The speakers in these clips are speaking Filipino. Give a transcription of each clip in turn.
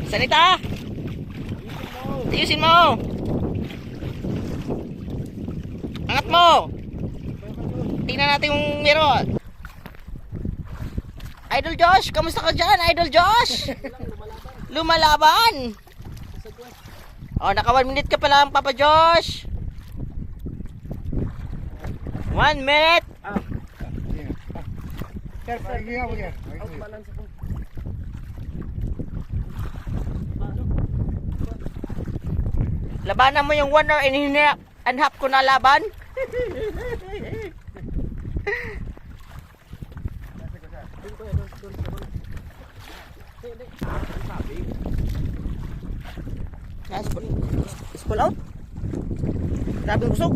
Salita! Tiyusin mo! Angat mo! Tingnan natin yung meron. Idol Josh, kamusta ka dyan? Idol Josh! Lumalaban! Oh, naka 1 minute ka pa lang, Papa Josh. 1 minute! Labanan mo yung 1 hour and half ko na laban. Is pull out. Grabe busog.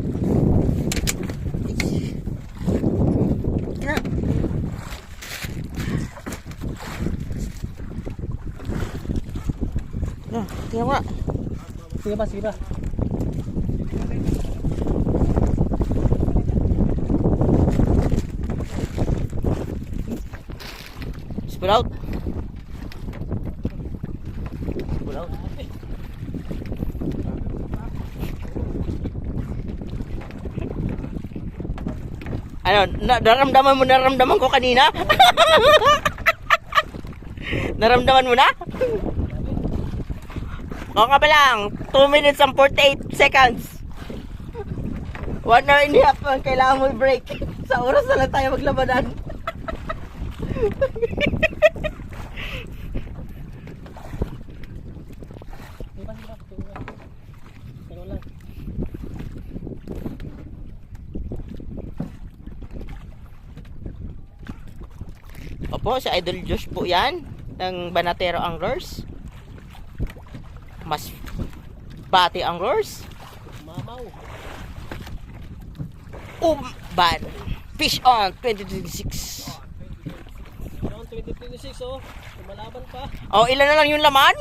Tingnan mo na. Sige ba, sige ba. Pull out. Pull out. Ano, naramdaman ko kanina? Naramdaman mo na? O nga ba lang, 2 minutes and 48 seconds. 1 hour and a half ang kailangan mo i-break. Sa oras na lang tayo maglabanan. Opo, si Idol Josh po yan ng Banatero Anglers. Mas Bati Anglers. Mamaw. Ban Fish on 2026. Around 2026 oh. Lumalaban pa. Oh, ilan na lang yung laman?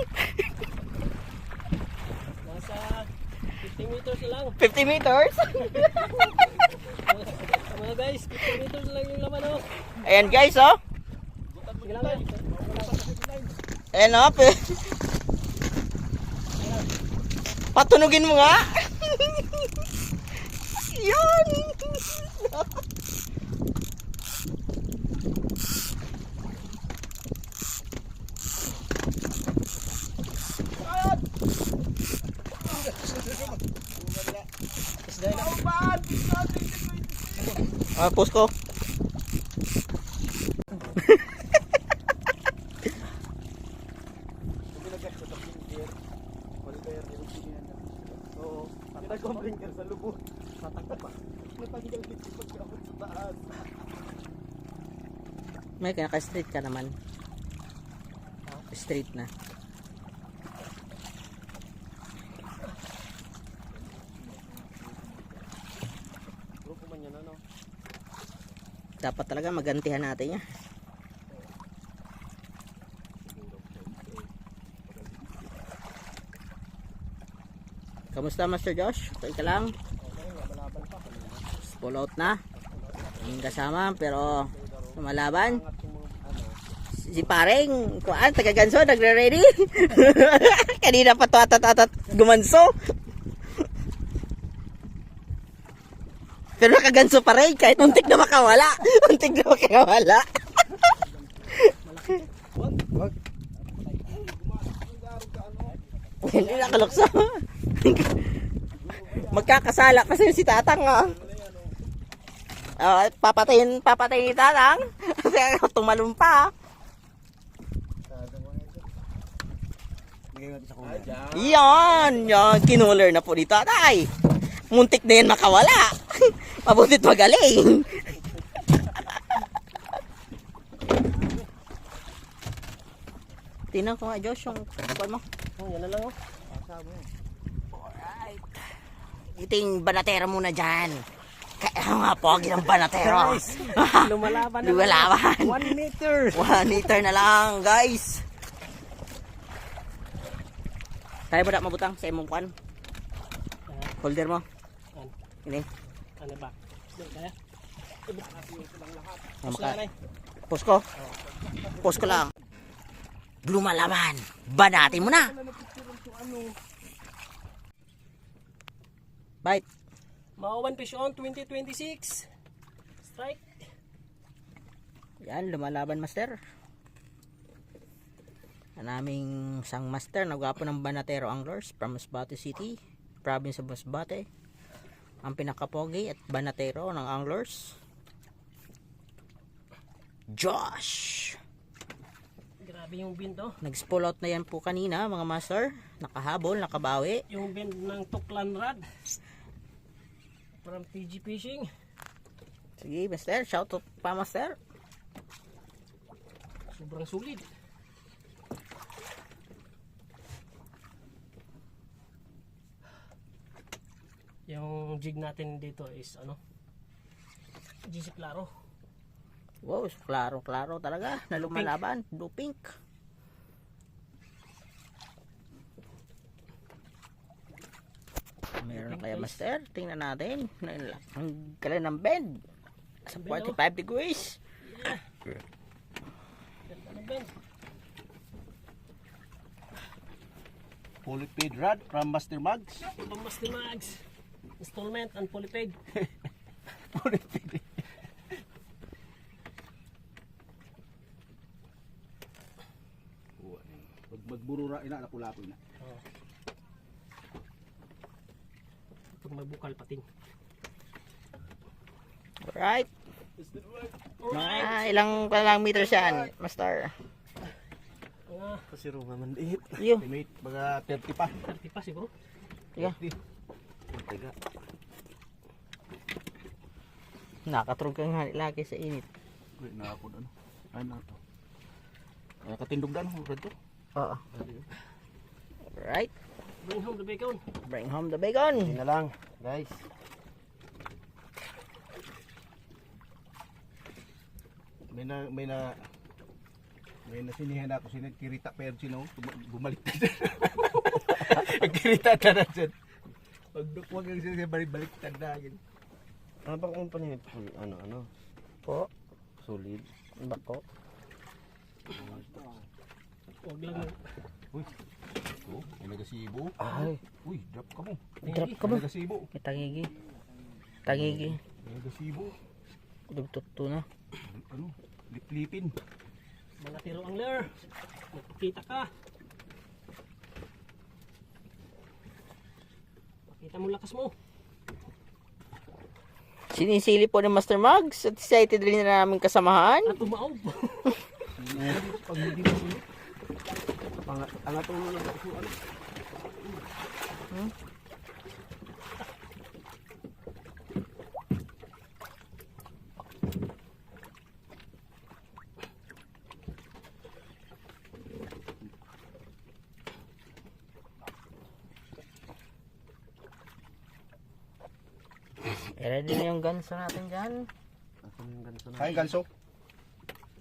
Nasa 50 meters na lang. 50 meters? Mga guys, 50 meters na lang yung laman oh. Ayan guys, oh. Sige lang eh. Ayan, oh. Patunugin mo nga. Yun. Post ko. May naka-straight ka naman. Straight na. Dapat talaga magantihan natin yan. Kamusta Master Josh? Okay ka lang? Pull out na. Yung kasama pero lumalaban. Si Pareng, kuan, taga-ganso, nagre-ready. Kanina pa to atat gumanso. Pero nakaganso pa rin kahit untik na makawala. Untik na makawala. Hindi nakalukso. Magkakasala kasi si Tatang papatayin ni Tatang. Kasi tumalon pa. Yan, kinuler na po ni Tatay. Muntik na yan makawala. Mabutit magaling. Tingnan ko nga Josh yung kuwan mo. Yan na lang oh. Alright. Iting banatero muna dyan. Kaya nga pogi ng banatero. Guys, lumalaban na. Lumalaban. 1 meter. 1 meter na lang guys. Kaya ba na mabutang sa imong kwan? Holder mo. Ini. Ano ba? Kaya? Post ko. Post ko lang. Lumalaban. Banatin mo na. Bite. Mga 1 fish on 2026. Strike. Yan, lumalaban master. Ang aming sang master, nagwapo ng Banatero Anglers from Masbate City, province of Masbate. Ang pinakapogi at Banatero ng anglers, Josh. Grabe yung bend oh. Nag-spool out na yan po kanina mga master. Nakahabol, nakabawi. Yung bend ng Tuklan Rod. From TG Fishing. Sige master, shout out pa master. Sobrang sulit. Yung jig natin dito is ano? GC Claro. Wow, klaro talaga na lumalaban. Blue pink. Meron na kaya master? Tingnan natin. Ang kala ng bend. Sa 45 degrees. Ganda ng bend. Polypaid rod from Master Mugs. Pammas ni Mags. Installment and polypaid. Polypaid. Pag magburura ina lapu-lapu na. Oh. Pag magbukal pating. Alright. Alright. Mga ilang palang meters yan, master? Kasi ro man diit. Yo. Estimate mga 30 pa. 30 pa siguro. Tiga. Tiga. Nakatrog kang lagi sa init. Wait na ako ano. Ano to? Katindog dan ho to. Oo. Alright. Bring home the bacon. Bring home the bacon. Hindi na lang, guys. May nasinihan ako sinagkirita pero sino bumalik na dyan. Kirita na dyan. Pagdukwag ang siya balik tandagin. Ano ba company nito? Ano? Po. Solid. Bako. Huwag lang. Uy. Oh, may nagasibo. Ay. Uy, drop ka mo. Drop ka ba? May nagasibo. May tangigi. Tangigi. May nagasibo. Dugtugto na. Ano? Liplipin. Mga tiro angler. Magpakita ka. Pakita mo lakas mo. Sinisili po ni Master Mugs at excited rin na namin kasamahan. At tumaob. Pag hindi na sunod. Angatulong lang ako ano. Ready na yung ganso natin dyan. Asan yung ganso na? Ay, ganso.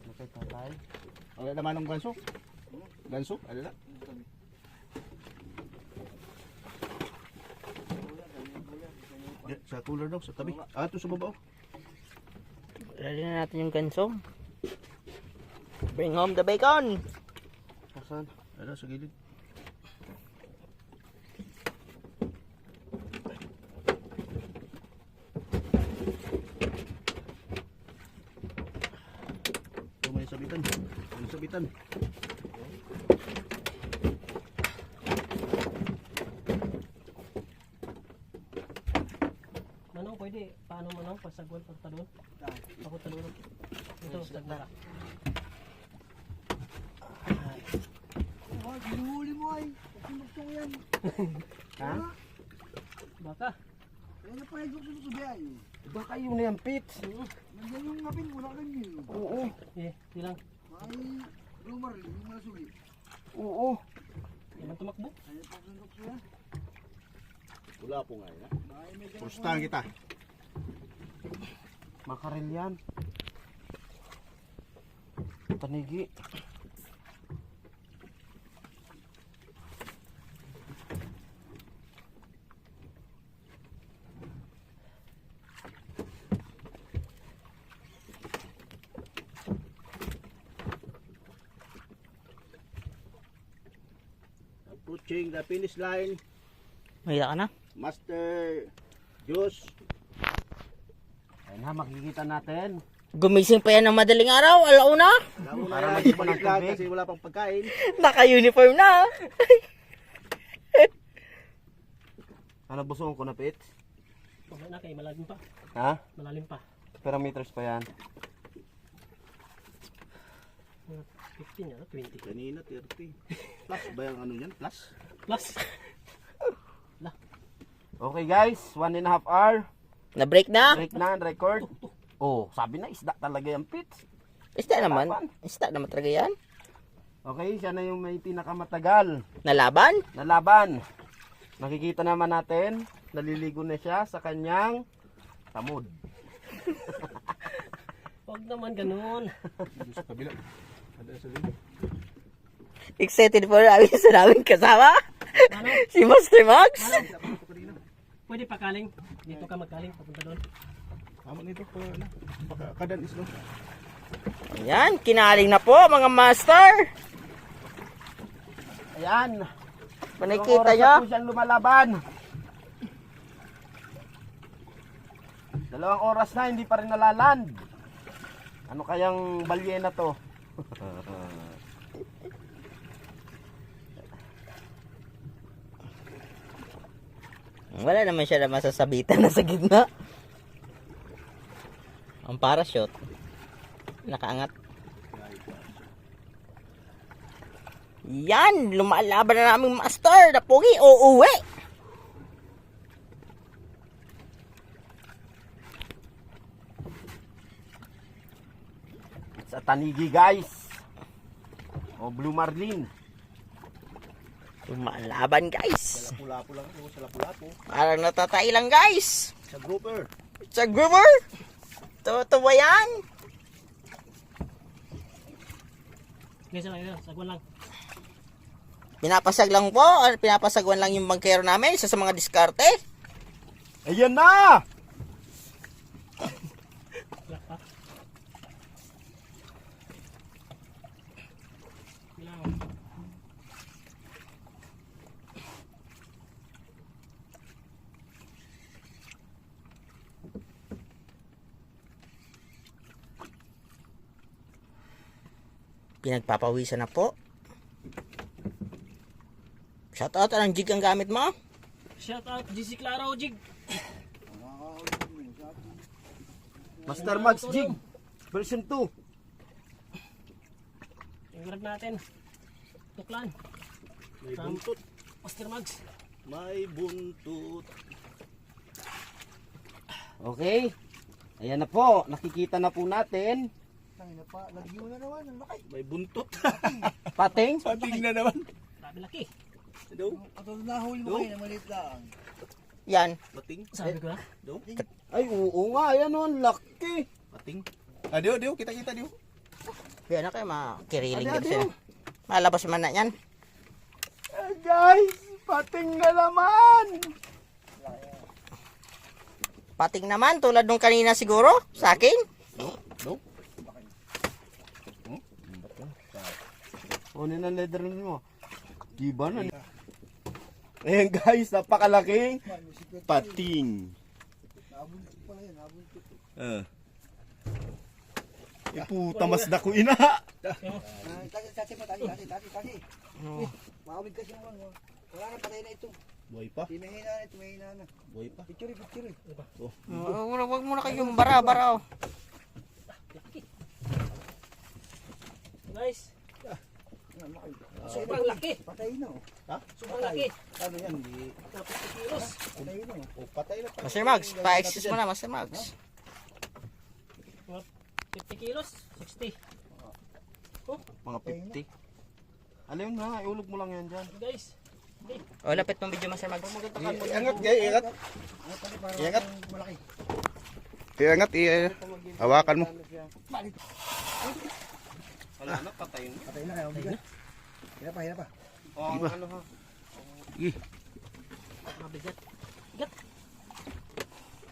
Nakay tatay. Wala naman ng ganso. Ganso? Ano na? Sa cooler daw, sa tabi. Ah, ito sa baba. Ready na natin yung ganso. Bring home the bacon. Asan? Ano, sa gilid. Ito may sabitan. May sabitan. Manong pwede. Paano manong? Pasagwan pagtalon. Ako talon. Ito, stagdara. Hinuli mo ay. Pagkulukto ko yan. Ha? Baka. Kaya pa yung gusto biyahe. Iba kayo na yan, Pete. Nandiyan yung ngapin mo, nakin yun. Oo. Eh, tilang. Ay, lumarli, yung mga suli. Oo. Naman tumakbo. Kaya pagkulukto ko yan. Wala po nga yun. Pustahan kita. Makarel yan. Tanigi. approaching the finish line. Mahila ka na. Master Juice. Ayun na, makikita natin. Gumising pa yan ng madaling araw, alauna. Lalo Para na yan, mag-ipon ng balik lang tubig. kasi wala pang pagkain. Naka-uniform na. Ano, busong ko na, Pits? Okay na, kay malalim pa. Ha? Malalim pa. Parameters pa yan. 15 yan, 20. Kanina 30. Plus ba yung ano yan? Plus? Plus. Okay guys, 1.5 hour. Na-break na. Break na, record. Oh, sabi na, isda talaga yung Pits. Isda naman. Isda naman talaga yan. Okay, siya na yung may pinakamatagal Nalaban. na laban. Nakikita naman natin, naliligo na siya sa kanyang tamod. Huwag naman ganun. Doon sa kabila. Ada sa libo. Excited po namin sa namin kasama. Ano? Si Master Max. Pwede pakaling. Dito ka magkaling, papunta doon. Tama nito po ano. Kadan is no. Ayan, kinaling na po mga master. Ayan. Panikita Ilang oras nyo. na po siyang lumalaban. 2 oras na, hindi pa rin nalaland. Ano kayang balyena to? Wala naman siya na masasabitan na sa gitna. Ang parachute. Nakaangat. Yan, lumalaban na naming master na pogi o uwi. Sa Tanigi guys. O Blue Marlin. Lumalaban guys. Lapu-lapu lang ako sa lapu-lapu. Parang natatay lang guys. Sa grouper. Sa groomer. Totoo yan. Ganyan lang yun, sagwan lang. Pinapasag lang po. Pinapasagwan lang yung bangkero namin. Isa sa mga diskarte. Ayan na! Black pa. Bilang. Pinagpapawisan na po. Shoutout, anong jig ang gamit mo? Shout out, GC Claro, Jig. Master Max Jig. Version 2. Yung grab natin. Tuklan. May buntot. Master Mags. May buntot. Okay. Ayan na po. Nakikita na po natin. Tangina pa, lagyo na naman, ang laki. May buntot. Pating. Pating na naman. Grabe laki. Daw. Atol na huli mo kayo na maliit lang. Yan. Pating. Sabi ko na. Daw. Ay, oo nga. Ayan o. Ang laki. Pating. Ah, diyo. Kita-kita diyo. Yan na kayo makiriling din siya. Malabas man na yan. Guys, pating na naman. Pating naman, tulad nung kanina siguro, sa akin. Daw. Kunin ang leather mo. Giba na. Ayan guys, napakalaking pating. Nabuntot pala yan, nabuntot. Puta, mas dako ina. Tasi pa, tasi. Maawid kasi naman. Wala na, patay na ito. Buhay pa. Tinahina na ito, mahina na. Buhay pa. Picture. Wag muna kayong bara-bara. Guys, Kasi sobrang laki. patay na oh. Ha? Sobrang laki. Ano yan? Di... Tapos 2 kilos. Patay na oh. Oh, patay na. Master Max, pa-exist mo na, Master Max. 50 kilos, 60. Mga 50. Ano yun na, iulog mo lang yan dyan. Guys, O, lapit pang video, Master Max. Iangat, gay. Iangat. Iangat. Malaki. Iangat. Hawakan mo. Wala na, patay na. Patay na kayo, bigat. Hina pa. Oh, ano ha? mabigat.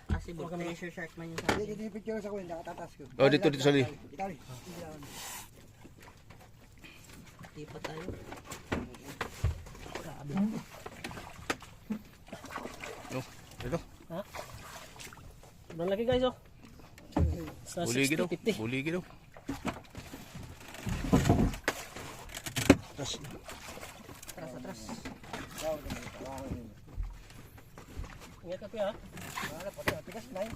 Kasi pressure shark man yung sa Hindi, hindi picture sa kuya, nakatatas ko. Oh, dito, sali. Itali. Hindi pa tayo. Ito. Sobrang laki guys oh. Sa Buligi daw. 60-50. Buligi daw. Ingat ka kuya. Wala pa tayo. Tigas na yun.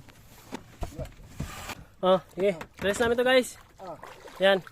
Oh, sige. Release namin to guys. Yan.